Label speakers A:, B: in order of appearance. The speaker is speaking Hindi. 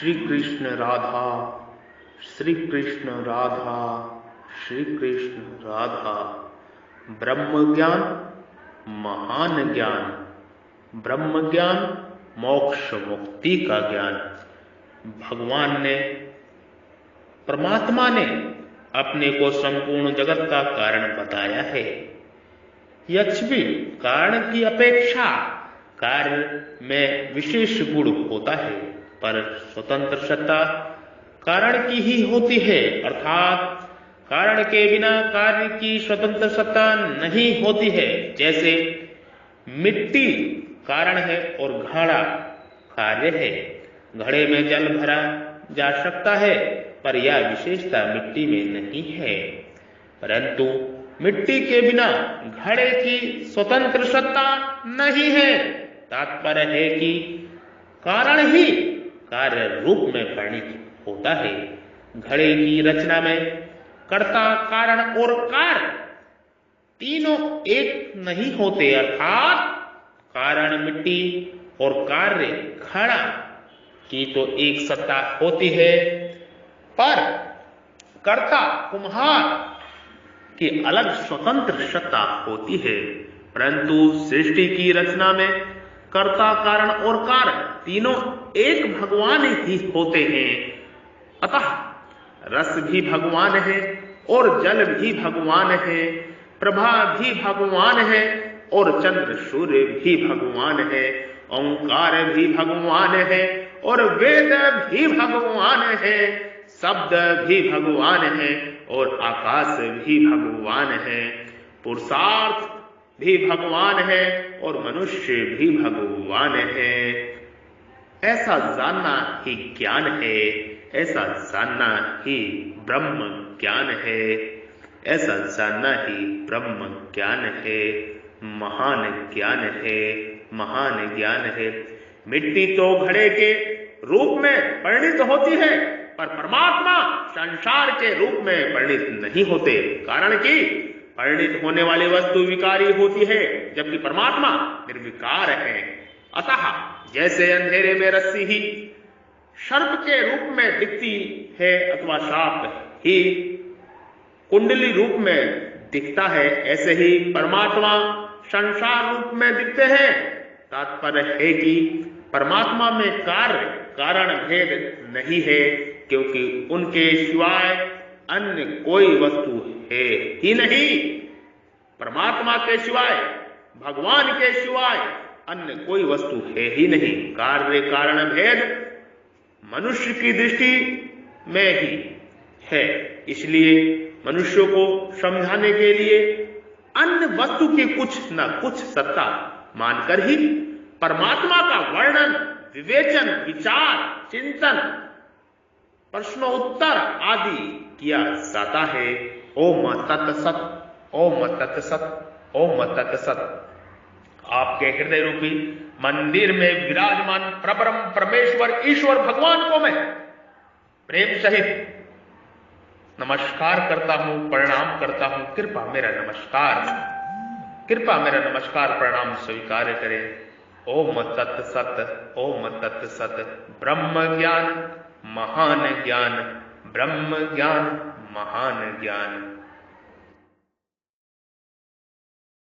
A: श्री कृष्ण राधा, श्री कृष्ण राधा, श्री कृष्ण राधा। ब्रह्म ज्ञान महान ज्ञान, ब्रह्म ज्ञान मोक्ष मुक्ति का ज्ञान। भगवान ने, परमात्मा ने अपने को संपूर्ण जगत का कारण बताया है। यद्यपि कारण की अपेक्षा कार्य में विशेष गुण होता है, पर स्वतंत्र सत्ता कारण की ही होती है, अर्थात कारण के बिना कार्य की स्वतंत्र सत्ता नहीं होती है। जैसे मिट्टी कारण है और घड़ा कार्य है। घड़े में जल भरा जा सकता है, पर यह विशेषता मिट्टी में नहीं है। परंतु मिट्टी के बिना घड़े की स्वतंत्र सत्ता नहीं है। तात्पर्य है कि कारण ही कार्य रूप में परिणित होता है। घड़े की रचना में कर्ता, कारण और कार्य तीनों एक नहीं होते, अर्थात कारण मिट्टी और कार्य घड़ा की तो एक सत्ता होती है, पर कर्ता कुम्हार की अलग स्वतंत्र सत्ता होती है। परंतु सृष्टि की रचना में कर्ता, कारण और कार्य तीनों एक भगवान ही होते हैं। अतः रस भी भगवान है और जल भी भगवान है, प्रभा भी भगवान है और चंद्र सूर्य भी भगवान है, ओंकार भी भगवान है और वेद भी भगवान है, शब्द भी भगवान है और आकाश भी भगवान है, पुरुषार्थ भी भगवान है और मनुष्य भी भगवान है। ऐसा जानना ही ज्ञान है, ऐसा जानना ही ब्रह्म ज्ञान है, ऐसा जानना ही ब्रह्म ज्ञान है, महान ज्ञान है, महान ज्ञान है। मिट्टी तो घड़े के रूप में परिणित होती है, पर परमात्मा संसार के रूप में परिणित नहीं होते। कारण कि परिणित होने वाली वस्तु विकारी होती है, जबकि परमात्मा निर्विकार है। अतः जैसे अंधेरे में रस्सी ही सर्प के रूप में दिखती है अथवा सांप ही कुंडली रूप में दिखता है, ऐसे ही परमात्मा संसार रूप में दिखते हैं। तात्पर्य है कि परमात्मा में कार्य कारण भेद नहीं है, क्योंकि उनके सिवाय अन्य कोई वस्तु है ही नहीं। परमात्मा के सिवाय, भगवान के सिवाय अन्य कोई वस्तु है ही नहीं। कार्य कारण भेद मनुष्य की दृष्टि में ही है, इसलिए मनुष्यों को समझाने के लिए अन्य वस्तु की कुछ न कुछ सत्ता मानकर ही परमात्मा का वर्णन, विवेचन, विचार, चिंतन, प्रश्नोत्तर आदि किया जाता है। ओम तत्सत, ओम तत्सत, ओम तत्सत। आपके हृदय रूपी मंदिर में विराजमान परब्रह्म परमेश्वर ईश्वर भगवान को मैं प्रेम सहित नमस्कार करता हूं, प्रणाम करता हूं। कृपा मेरा नमस्कार, कृपा मेरा नमस्कार प्रणाम स्वीकार करें। ओम तत्सत, ओम तत्सत। ब्रह्म ज्ञान महान ज्ञान, ब्रह्म ज्ञान महान ज्ञान।